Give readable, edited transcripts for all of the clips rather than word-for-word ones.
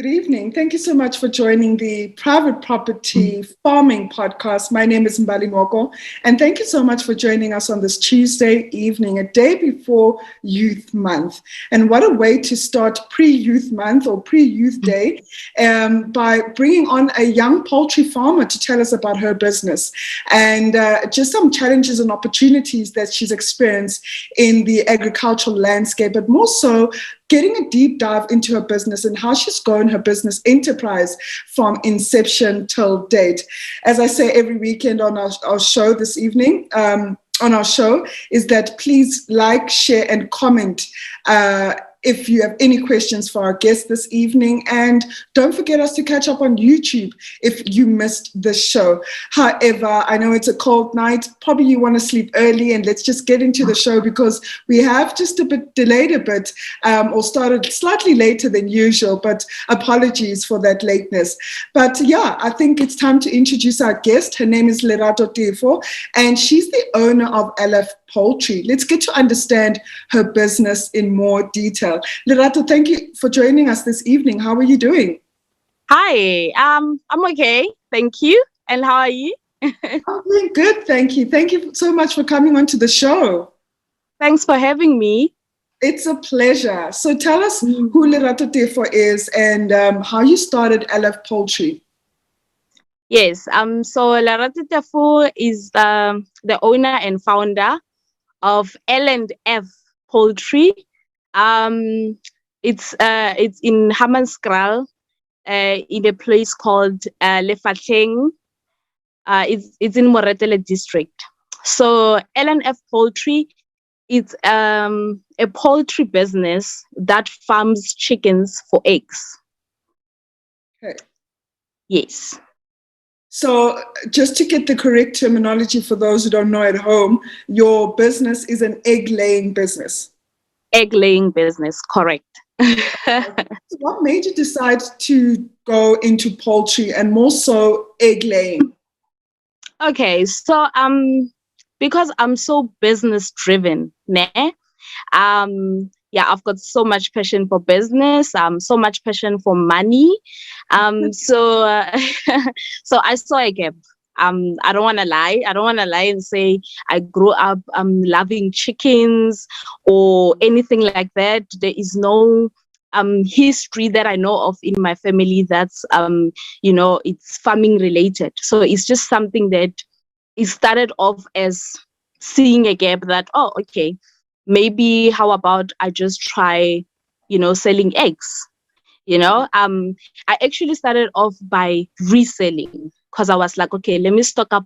Good evening. Thank you so much for joining the Private Property Farming Podcast. My name is Mbali Moko, and thank you so much for joining us on this Tuesday evening, a day before Youth Month. And what a way to start pre-Youth Month or pre-Youth Day by bringing on a young poultry farmer to tell us about her business and just some challenges and opportunities that she's experienced in the agricultural landscape, but more so getting a deep dive into her business and how she's grown her business enterprise from inception till date. As I say every weekend on our show this evening, on our show, is that please like, share, and comment if you have any questions for our guest this evening. And don't forget us to catch up on YouTube if you missed the show. However, I know it's a cold night. Probably you want to sleep early, and let's just get into the show because we have just a bit delayed a bit or started slightly later than usual, but apologies for that lateness. But yeah, I think it's time to introduce our guest. Her name is Lerato Tefo, and she's the owner of LF Poultry. Let's get to understand her business in more detail. Lerato, thank you for joining us this evening. How are you doing? Hi, I'm okay. Thank you. And how are you? I'm doing good, thank you. Thank you so much for coming on to the show. Thanks for having me. It's a pleasure. So tell us who Lerato Tefo is and how you started LF Poultry. Yes, so Lerato Tefo is the owner and founder of L&F Poultry. It's in Hammanskraal, in a place called Lefatleng. It's in Moretele district. So L&F Poultry, it's a poultry business that farms chickens for eggs. Okay. Yes. So just to get the correct terminology for those who don't know at home, your business is an egg-laying business. Egg-laying business, correct. What made you decide to go into poultry and more so egg-laying? Okay, so because I'm so business-driven, I've got so much passion for business, so much passion for money. So I saw a gap. I don't want to lie. I don't want to lie and say I grew up loving chickens or anything like that. There is no history that I know of in my family that's it's farming related. So it's just something that it started off as seeing a gap that, okay, maybe how about I just try, selling eggs. I actually started off by reselling because I was like, okay, let me stock up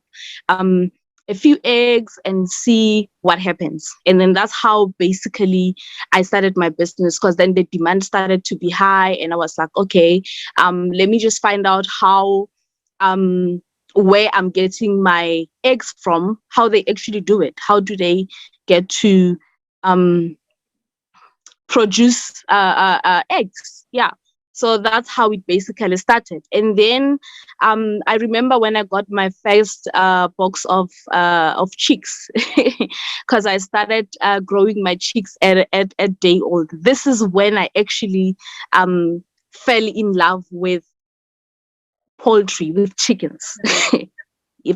a few eggs and see what happens. And then that's how basically I started my business, because then the demand started to be high and I was like, okay, let me just find out how where I'm getting my eggs from, how they actually do it. How do they get to produce eggs? Yeah. So that's how it basically started. And then I remember when I got my first box of chicks, because I started growing my chicks at a day old. This is when I actually fell in love with poultry, with chickens.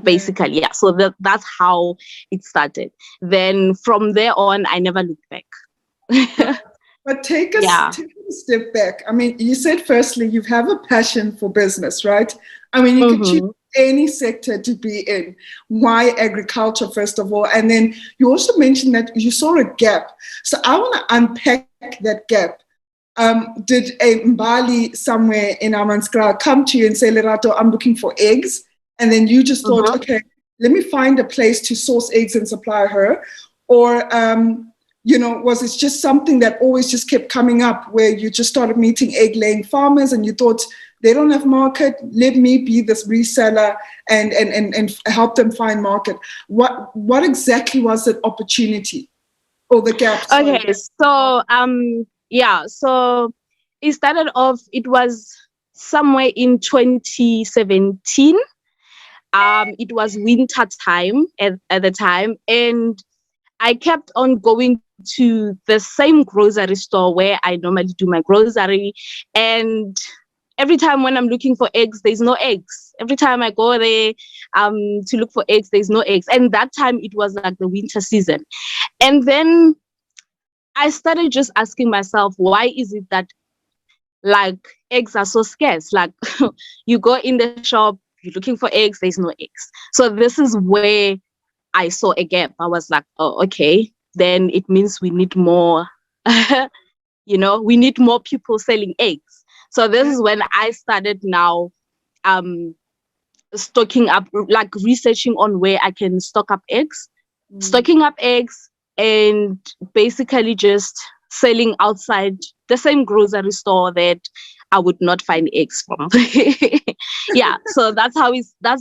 Basically, yeah. So that's how it started. Then from there on, I never looked back. But take a step back. I mean, you said firstly you have a passion for business, right? I mean, you could choose any sector to be in. Why agriculture, first of all? And then you also mentioned that you saw a gap. So I want to unpack that gap. Did a Mbali somewhere in Hammanskraal come to you and say, Lerato, I'm looking for eggs? And then you just thought, okay, let me find a place to source eggs and supply her? Or was it just something that always just kept coming up where you just started meeting egg-laying farmers and you thought, they don't have market, let me be this reseller and help them find market? What exactly was that opportunity or the gap? Okay, so so it started off, it was somewhere in 2017. It was winter time at the time, and I kept on going to the same grocery store where I normally do my grocery, and every time when I'm looking for eggs, there's no eggs. Every time I go there to look for eggs, there's no eggs. And that time it was like the winter season. And then I started just asking myself, why is it that like eggs are so scarce? Like you go in the shop, you're looking for eggs, there's no eggs. So this is where I saw a gap. I was like, oh, okay, then it means we need more, we need more people selling eggs. So this is when I started now stocking up, like researching on where I can stock up eggs, stocking up eggs, and basically just selling outside the same grocery store that I would not find eggs from. Yeah, so that's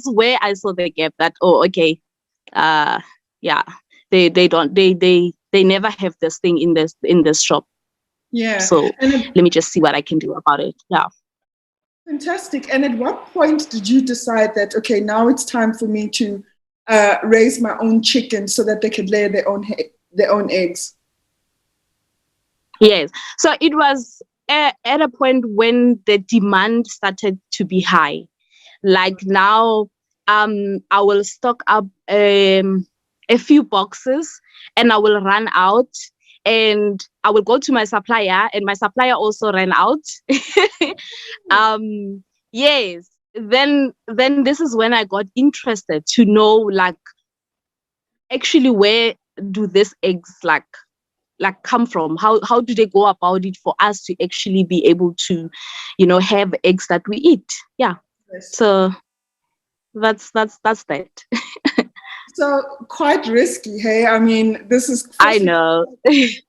where I saw the gap that, oh, okay, yeah, they never have this thing in this shop. Yeah. So let me just see what I can do about it. Yeah. Fantastic. And at what point did you decide that, okay, now it's time for me to raise my own chickens so that they can lay their own eggs? Yes. So it was at a point when the demand started to be high. Like now, I will stock up a few boxes and I will run out. And I will go to my supplier, and my supplier also ran out. Yes. Then this is when I got interested to know, like, actually, where do these eggs like come from? How do they go about it for us to actually be able to, have eggs that we eat? Yeah. Yes. So that's that. So quite risky, hey? I mean, this is I know. taking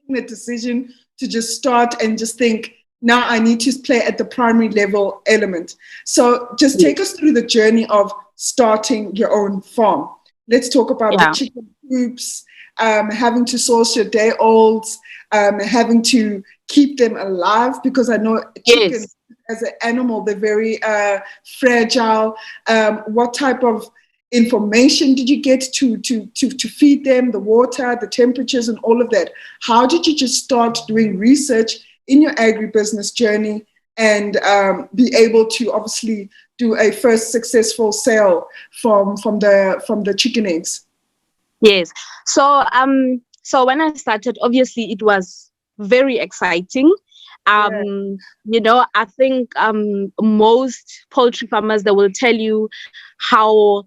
the decision to just start and just think, now I need to play at the primary level element. So just take us through the journey of starting your own farm. Let's talk about the chicken coops, having to source your day olds, having to keep them alive, because I know chickens as an animal, they're very fragile. What type of information did you get to feed them, the water, the temperatures, and all of that? How did you just start doing research in your agribusiness journey and be able to obviously do a first successful sale from the chicken eggs? Yes. So when I started, obviously it was very exciting. I think most poultry farmers, they will tell you how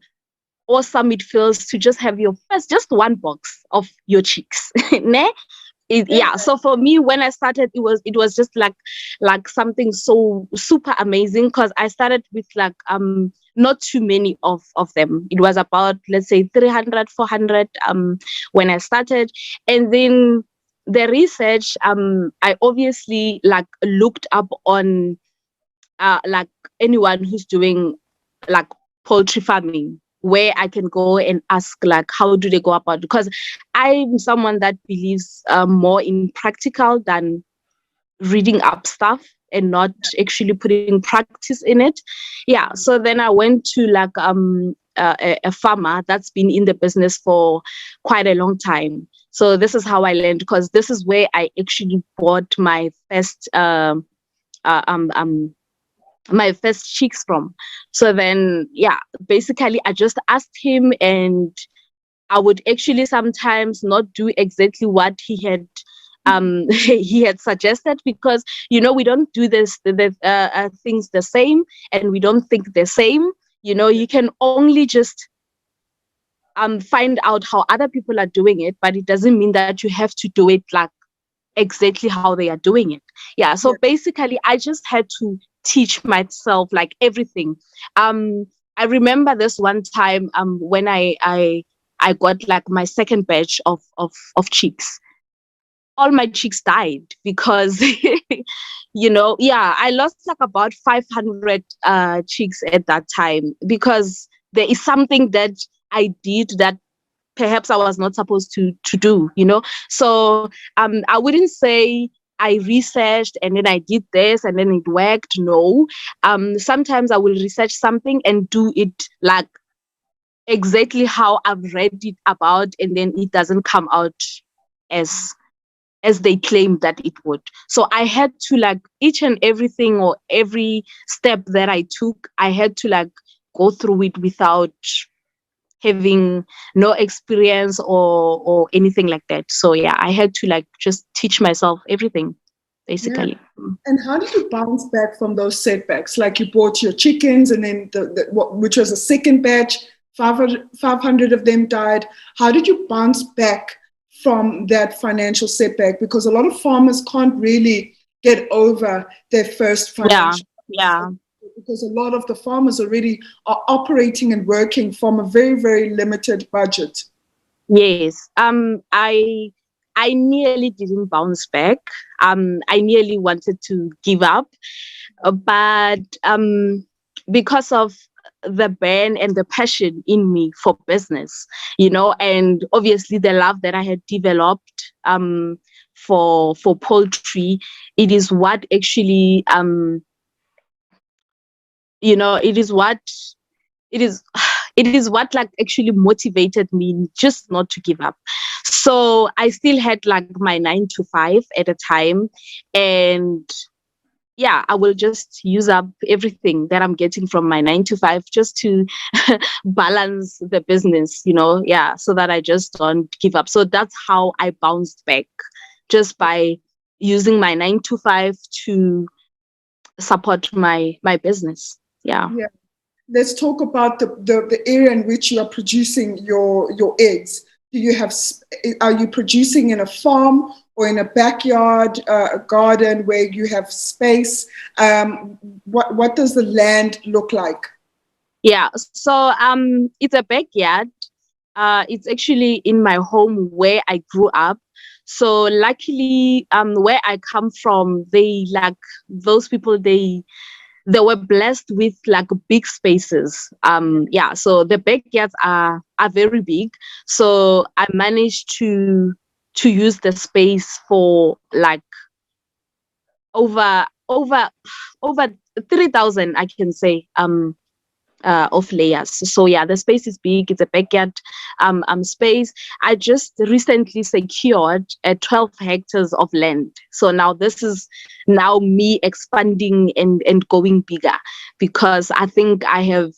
awesome it feels to just have your first, just one box of your chicks. So for me, when I started, it was just like something so super amazing, because I started with like not too many of them. It was about, let's say, 300, 400 when I started. And then the research, I obviously like looked up on like anyone who's doing like poultry farming, where I can go and ask, like, how do they go about it? Because I'm someone that believes more in practical than reading up stuff and not actually putting practice in it. Yeah. So then I went to like a farmer that's been in the business for quite a long time. So this is how I learned, because this is where I actually bought my first my first chicks from. So then, basically I just asked him, and I would actually sometimes not do exactly what he had he had suggested, because we don't do the things the same, and we don't think the same. You can only just find out how other people are doing it, but it doesn't mean that you have to do it like exactly how they are doing it. So basically I just had to teach myself like everything. I remember this one time when I got like my second batch of chicks. All my chicks died because I lost like about 500 chicks at that time, because there is something that I did that perhaps I was not supposed to do, So I wouldn't say I researched and then I did this and then it worked. No. Sometimes I will research something and do it like exactly how I've read it about, and then it doesn't come out as as they claimed that it would. So I had to like each and everything or every step that I took, I had to like go through it without having no experience or anything like that. So yeah, I had to like just teach myself everything Yeah. basically. And how did you bounce back from those setbacks? Like you bought your chickens, and then which was a second batch, 500 of them died. How did you bounce back from that financial setback? Because a lot of farmers can't really get over their first Yeah, financial yeah. because a lot of the farmers already are operating and working from a very, very limited budget. Yes. I nearly didn't bounce back. I nearly wanted to give up, but because of the burn and the passion in me for business, and obviously the love that I had developed for poultry, it is what actually it is what it is it is what like actually motivated me just not to give up. So I still had like my 9 to 5 at a time, and yeah, I will just use up everything that I'm getting from my 9 to 5 just to balance the business, yeah, so that I just don't give up. So that's how I bounced back, just by using my 9 to 5 to support my business. Yeah. Yeah. Let's talk about the area in which you are producing your eggs. Are you producing in a farm or in a backyard, a garden where you have space? What does the land look like? Yeah. So it's a backyard. It's actually in my home where I grew up. So luckily, where I come from, they like those people, they were blessed with like big spaces. Yeah, so the backyards are very big. So I managed to use the space for like over over 3,000, I can say, of layers. So yeah, the space is big. It's a backyard space. I just recently secured 12 hectares of land. So now this is now me expanding and going bigger, because I think I have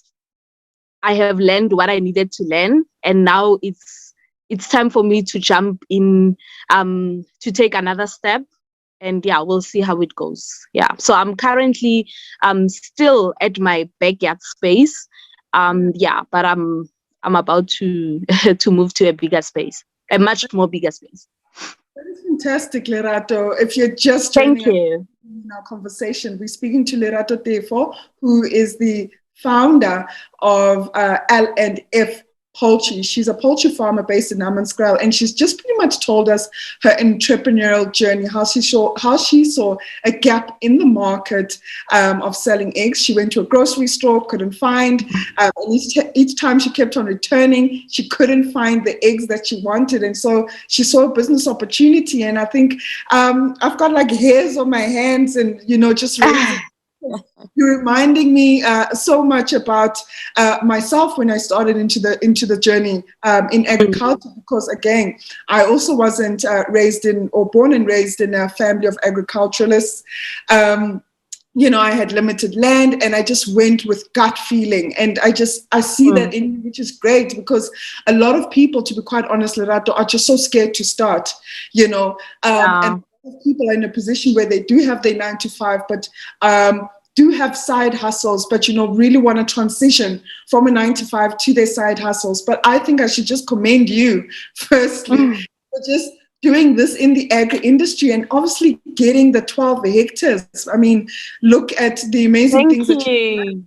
learned what I needed to learn, and now it's time for me to jump in, to take another step, and yeah, we'll see how it goes. Yeah, so I'm currently still at my backyard space, yeah, but I'm about to to move to a bigger space, a much more bigger space. That is fantastic, Lerato. If you're just Thank joining us you. in our conversation, we're speaking to Lerato Tefo, who is the founder of L&F Poultry. She's a poultry farmer based in Hammanskraal, and she's just pretty much told us her entrepreneurial journey, how she saw a gap in the market of selling eggs. She went to a grocery store, couldn't find, and each time she kept on returning, she couldn't find the eggs that she wanted, and so she saw a business opportunity. And I think I've got like hairs on my hands, and just raising. You're reminding me so much about myself when I started into the journey in agriculture, because again, I also wasn't raised in or born and raised in a family of agriculturalists. I had limited land, and I just went with gut feeling, and I see that in you, which is great, because a lot of people, to be quite honest, Lerato, are just so scared to start, and people are in a position where they do have their 9 to 5, but do have side hustles, but really want to transition from a 9 to 5 to their side hustles. But I think I should just commend you firstly for just doing this in the agri industry, and obviously getting the 12 hectares. I mean, look at the amazing things that you do.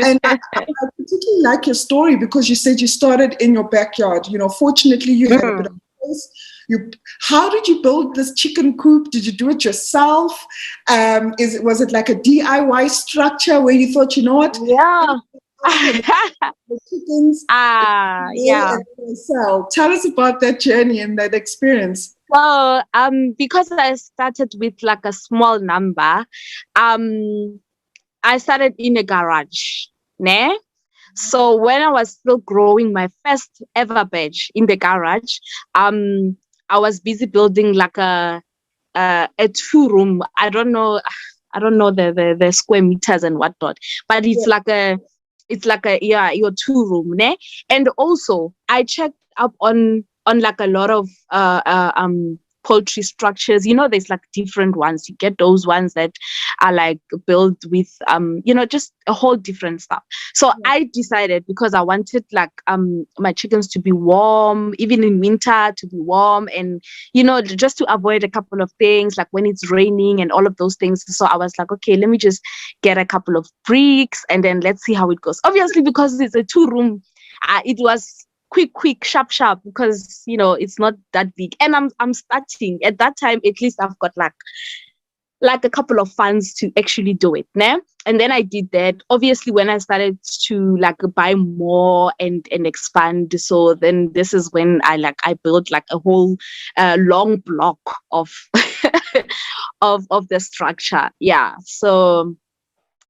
And I particularly like your story, because you said you started in your backyard. Fortunately, you had a bit of space. How did you build this chicken coop? Did you do it yourself? Was it like a DIY structure where you thought, what? Yeah. The chickens. Yeah. So tell us about that journey and that experience. Well, because I started with like a small number, I started in a garage, ne? So when I was still growing my first ever batch in the garage, I was busy building like a 2-room. I don't know the square meters and whatnot, but Yeah. it's like a yeah, your 2-room, ne? And also I checked up on like a lot of poultry structures. There's like different ones. You get those ones that are like built with just a whole different stuff. So I decided, because I wanted like my chickens to be warm, even in winter to be warm, and just to avoid a couple of things like when it's raining and all of those things. So I was like, okay, let me just get a couple of bricks and then let's see how it goes. Obviously, because it's a 2-room, it was quick, sharp, because it's not that big, and I'm starting at that time. At least I've got like a couple of funds to actually do it, né? And then I did that. Obviously, when I started to like buy more and expand, so then this is when I built like a whole long block of of the structure. Yeah. So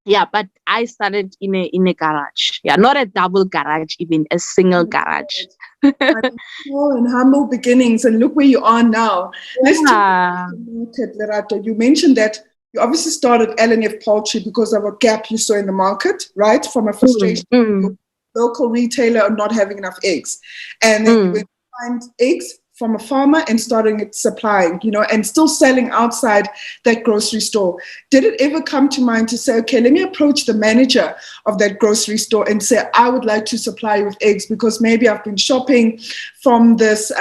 yeah, but I started in a garage. Yeah, not a double garage, even a single garage. Small and humble beginnings, and look where you are now. Let's talk Yeah. about the market, Lerato. You mentioned that you obviously started L&F Poultry because of a gap you saw in the market, right? From a frustration of your local retailer of not having enough eggs. And then you went to find eggs from a farmer and starting it supplying, and still selling outside that grocery store. Did it ever come to mind to say, okay, let me approach the manager of that grocery store and say, I would like to supply you with eggs because maybe I've been shopping from this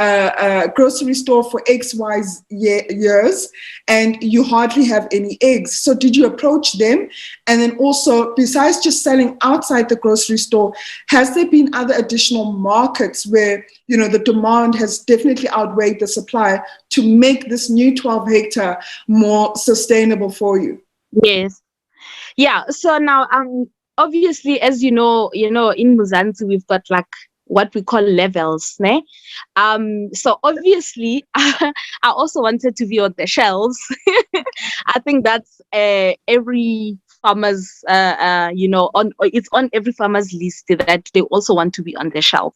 grocery store for XY years and you hardly have any eggs. So did you approach them? And then also, besides just selling outside the grocery store, has there been other additional markets where, the demand has definitely outweighed the supply to make this new 12-hectare more sustainable for you? Yes. Yeah. So now, obviously, as you know, in Muzanzi, we've got like what we call levels, ne? So obviously, I also wanted to be on the shelves. I think that's every farmer's, it's on every farmer's list that they also want to be on the shelf,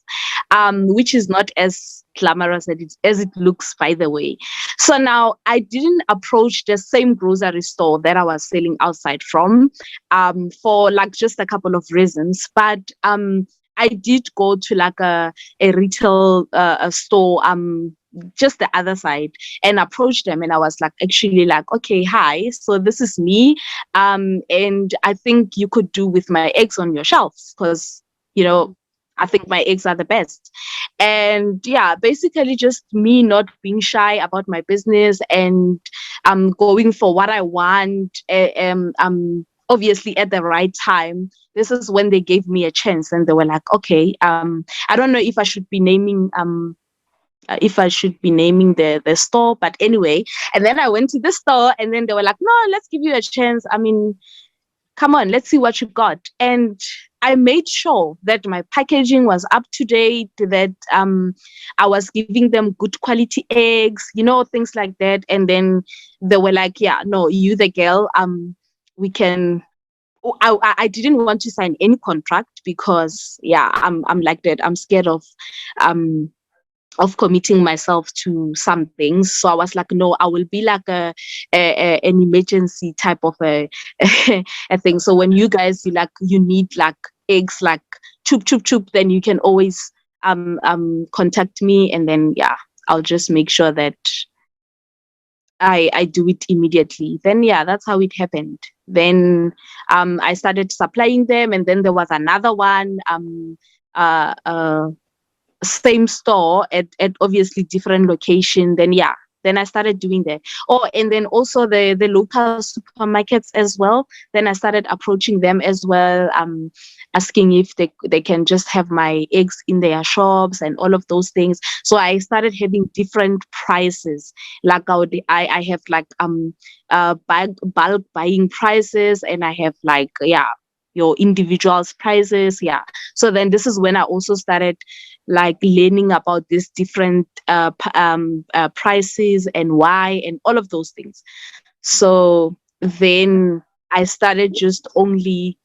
which is not as glamorous as it looks, by the way. So now I didn't approach the same grocery store that I was selling outside from, for like just a couple of reasons, but I did go to like a retail a store, just the other side, and approached them, and I was like, actually, like, okay, hi, so this is me, and I think you could do with my eggs on your shelves, because I think my eggs are the best. And yeah, basically just me not being shy about my business, and going for what I want, obviously at the right time. This is when they gave me a chance, and they were like, okay, I don't know if I should be naming the store, but anyway. And then I went to the store, and then they were like, no, let's give you a chance. I mean, come on, let's see what you got. And I made sure that my packaging was up to date, that I was giving them good quality eggs, things like that. And then they were like, yeah, no, you the girl, we can. I didn't want to sign any contract because yeah, I'm like that. I'm scared um of committing myself to some things. So I was like, no, I will be like an emergency type of a a thing. So when you guys you need like eggs, like choop, then you can always contact me, and then yeah, I'll just make sure that I do it immediately. Then yeah, that's how it happened. Then I started supplying them, and then there was another one, uh, uh same store at obviously different location. Then yeah, then I started doing that. Oh, and then also the local supermarkets as well. Then I started approaching them as well, asking if they can just have my eggs in their shops and all of those things. So I started having different prices. Like I have like bulk buying prices, and I have like yeah, your individuals prices. Yeah. So then this is when I also started like learning about these different prices and why and all of those things. So then I started just only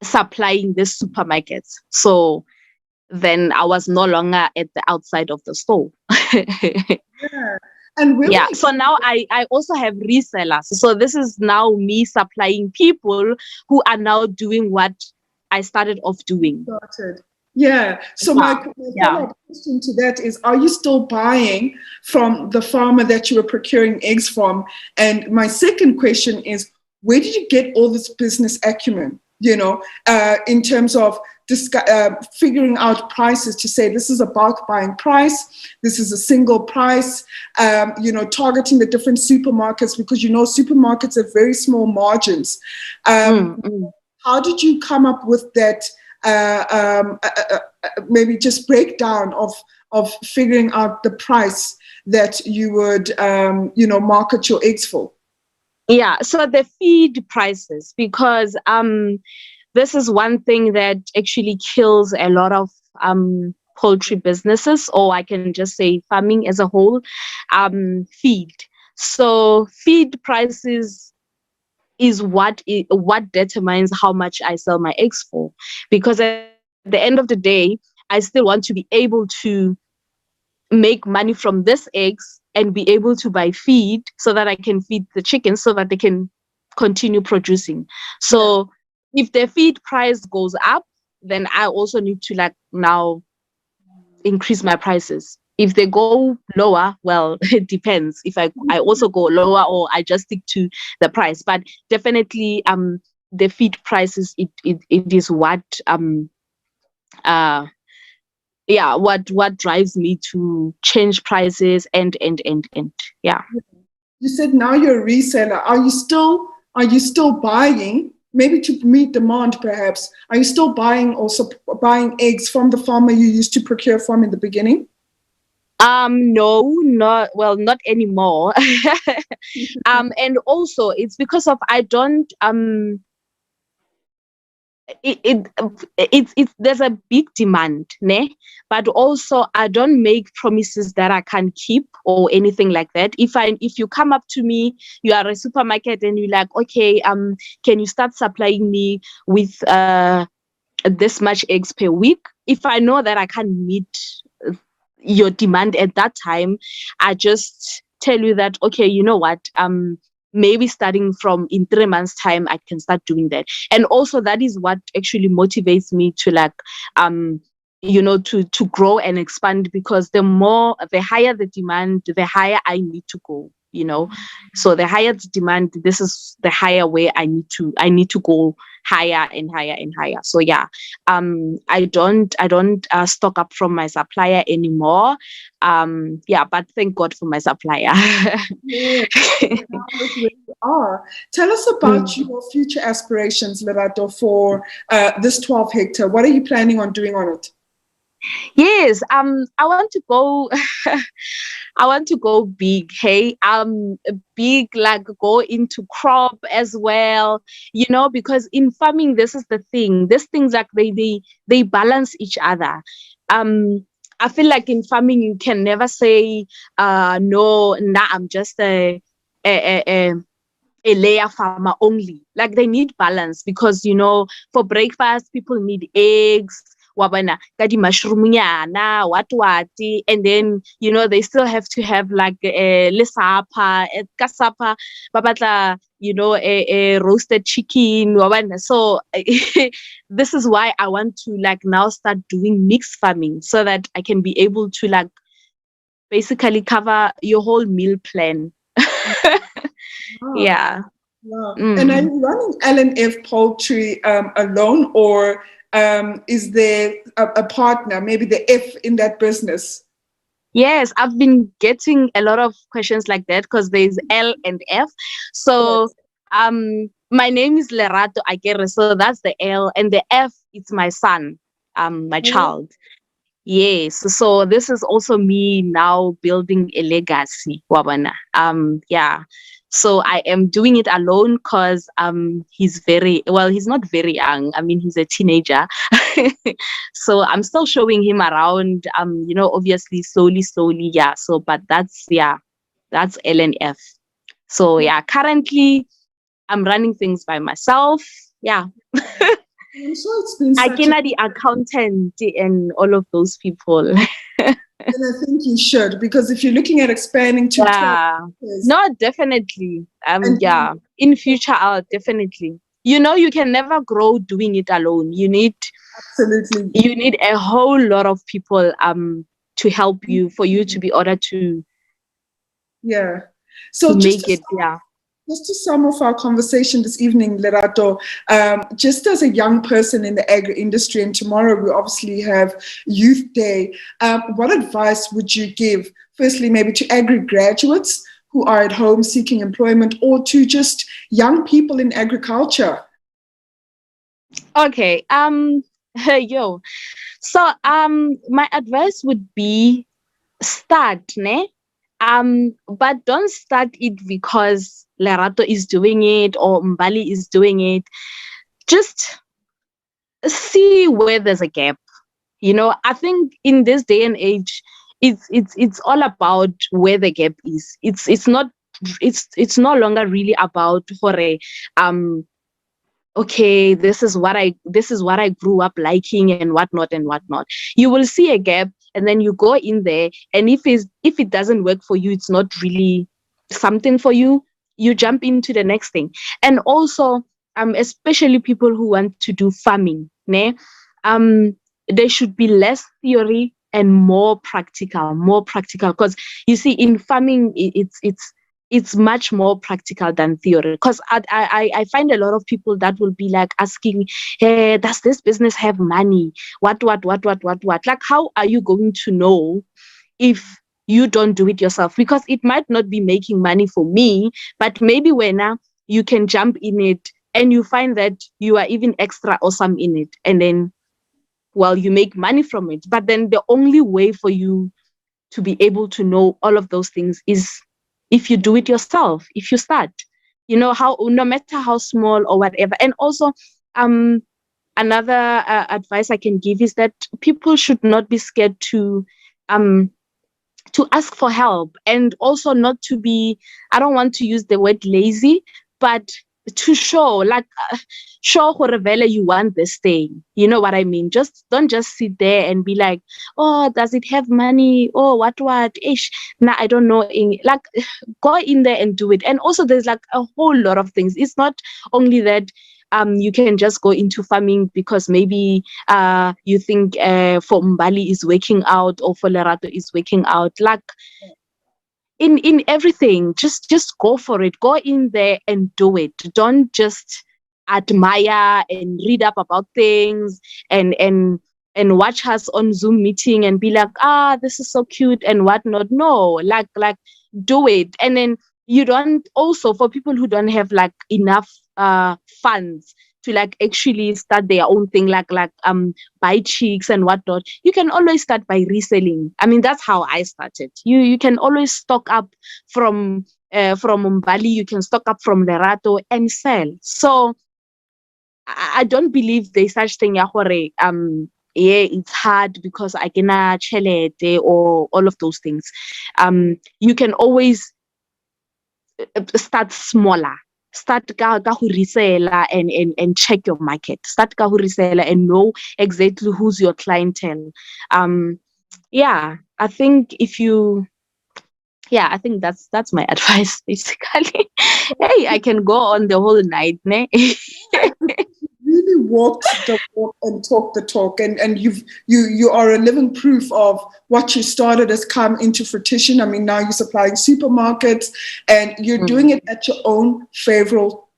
supplying the supermarkets. So then I was no longer at the outside of the store. Yeah. And where Yeah. were So now I also have resellers. So this is now me supplying people who are now doing what I started off doing. started? Yeah. So Yeah. my Yeah. follow-up question to that is, are you still buying from the farmer that you were procuring eggs from? And my second question is, where did you get all this business acumen, in terms of figuring out prices to say this is a bulk buying price, this is a single price, targeting the different supermarkets, because supermarkets have very small margins. How did you come up with that? Maybe just breakdown of figuring out the price that you would market your eggs for. Yeah, so the feed prices, because this is one thing that actually kills a lot of poultry businesses, or I can just say farming as a whole. Feed. So feed prices is what determines how much I sell my eggs for, because at the end of the day, I still want to be able to make money from this eggs and be able to buy feed so that I can feed the chickens so that they can continue producing. So if the feed price goes up, then I also need to now increase my prices. If they go lower, well, it depends. If I also go lower, or I just stick to the price. But definitely the feed prices, it is what what drives me to change prices and yeah. You said now you're a reseller. Are you still buying, maybe to meet demand perhaps? Are you still buying eggs from the farmer you used to procure from in the beginning? No, not anymore. And also it's because of I don't it's there's a big demand, ne? But also I don't make promises that I can't keep or anything like that. If you come up to me, you are a supermarket and you're like, okay, can you start supplying me with this much eggs per week? If I know that I can't meet your demand at that time, I just tell you that, okay, you know what, maybe starting from in 3 months time I can start doing that. And also that is what actually motivates me to to grow and expand, because the higher the demand, the higher I need to go. So the higher the demand, this is the higher way I need to go higher and higher and higher. So yeah, I don't stock up from my supplier anymore. But thank God for my supplier. Yeah, where you are. Tell us about your future aspirations, Lerato, for this 12 hectare. What are you planning on doing on it? Yes, I want to go I want to go big, hey, big, like go into crop as well, because in farming, this is the thing. These things like they balance each other. I feel like in farming you can never say no, nah, I'm just a, a, a layer farmer only. Like they need balance, because for breakfast people need eggs, wabana kadi mushroomnyana, what, and then they still have to have like le supper at kasapa babatla, a roasted chicken, wabana. So this is why I want to now start doing mixed farming, so that I can be able to basically cover your whole meal plan. Wow. Yeah. Wow. And are you running L&F Poultry alone, or is there a partner, maybe the F in that business? Yes, I've been getting a lot of questions like that, because there's L and F. So my name is Lerato, I guess. So that's the L, and the F, it's my son, my child. Yes. So this is also me now building a legacy, wabana. Yeah. So I am doing it alone, because he's he's not very young. I mean, he's a teenager. So I'm still showing him around, obviously slowly. Yeah. So, but that's LNF. So yeah, currently I'm running things by myself. Yeah. I'm sure it's been I such can the accountant and all of those people. and I think you should, because if you're looking at expanding to 12 Yeah. years, No, definitely. and Yeah. In future, I'll definitely. You can never grow doing it alone. absolutely, You need a whole lot of people to help you for you to be order yeah. to So make it. Yeah. just to sum up our conversation this evening, Lerato, just as a young person in the agri industry, and tomorrow we obviously have Youth Day, what advice would you give, firstly, maybe to agri graduates who are at home seeking employment, or to just young people in agriculture? Okay. Yo. So my advice would be start, ne? But don't start it because Lerato is doing it or Mbali is doing it. Just see where there's a gap. I think in this day and age, it's all about where the gap is. It's no longer really about for a okay, this is what I grew up liking and whatnot and whatnot. You will see a gap and then you go in there, and if it doesn't work for you, it's not really something for you, you jump into the next thing. And also especially people who want to do farming, ne? There should be less theory and more practical, because you see in farming it's much more practical than theory, because I find a lot of people that will be like asking, hey, does this business have money, what, like how are you going to know if you don't do it yourself? Because it might not be making money for me, but maybe when you can jump in it and you find that you are even extra awesome in it, and then well, you make money from it. But then the only way for you to be able to know all of those things is if you do it yourself, if you start, how, no matter how small or whatever. And also um another advice I can give is that people should not be scared um to ask for help, and also not to be, I don't want to use the word lazy, but to show like show whatever you want this thing, you know what I mean? Just don't just sit there and be like, oh, does it have money, oh, what ish, nah, I don't know, like go in there and do it. And also there's like a whole lot of things. It's not only that you can just go into farming because maybe you think for Mbali is working out or for Lerato is working out. Like in everything, just go for it. Go in there and do it. Don't just admire and read up about things and watch us on Zoom meeting and be like, this is so cute and whatnot. No, like do it. And then you don't, also for people who don't have like enough funds to like actually start their own thing, like buy chicks and whatnot, you can always start by reselling. I mean, that's how I started. You can always stock up from Mbali, you can stock up from Lerato and sell. So I don't believe there's such thing yeah, it's hard because I cannot chelete or all of those things. You can always start smaller. Start ka go reseller and check your market. Start ka go reseller and know exactly who's your clientele. Yeah, I think I think that's my advice basically. Hey, I can go on the whole night, ne? Really walked the walk and talked the talk, and you are a living proof of what you started has come into fruition. I mean, now you're supplying supermarkets and you're doing it at your own favorable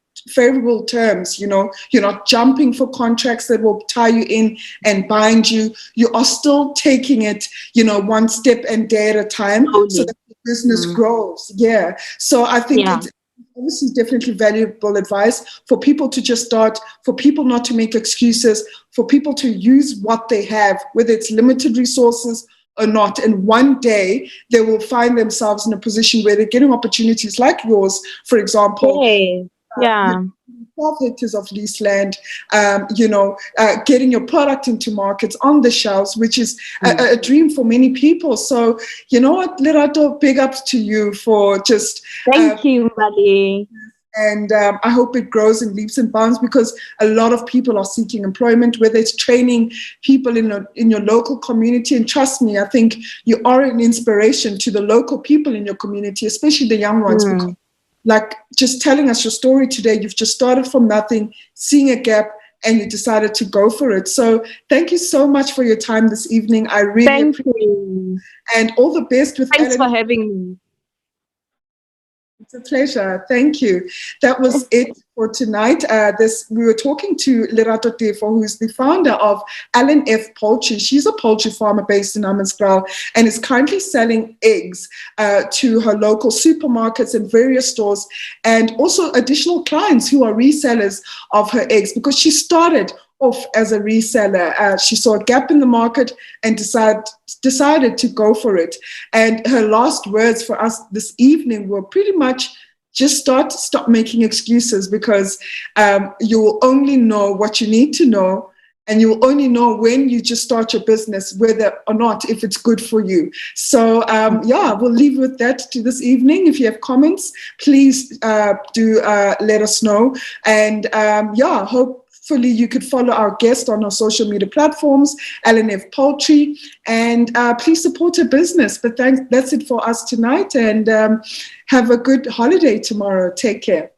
terms. You're not jumping for contracts that will tie you in and bind you. You are still taking it one step and day at a time, so that the business grows. Yeah, so I think it's obviously definitely valuable advice for people to just start, for people not to make excuses, for people to use what they have, whether it's limited resources or not. And one day they will find themselves in a position where they're getting opportunities like yours, for example. Hey, yeah. 12 hectares of leased land, getting your product into markets on the shelves, which is a dream for many people. So, you know what, Lerato, big ups to you for just... Thank you, Mbali. And I hope it grows in leaps and bounds, because a lot of people are seeking employment, whether it's training people in your local community. And trust me, I think you are an inspiration to the local people in your community, especially the young ones. Because, like, just telling us your story today, you've just started from nothing, seeing a gap, and you decided to go for it. So thank you so much for your time this evening. I really appreciate it. And all the best with Thanks for having me. It's a pleasure. Thank you. That was it for tonight. We were talking to Lerato Tefo, who is the founder of F Poultry. She's a poultry farmer based in Hammanskraal and is currently selling eggs to her local supermarkets and various stores, and also additional clients who are resellers of her eggs, because she started off as a reseller. She saw a gap in the market and decided to go for it. And her last words for us this evening were pretty much just stop making excuses, because you will only know what you need to know, and you will only know when you just start your business, whether or not if it's good for you. So we'll leave with that to this evening. If you have comments, please do let us know. And hopefully you could follow our guest on our social media platforms, F Poultry, and please support her business. But that's it for us tonight, and have a good holiday tomorrow. Take care.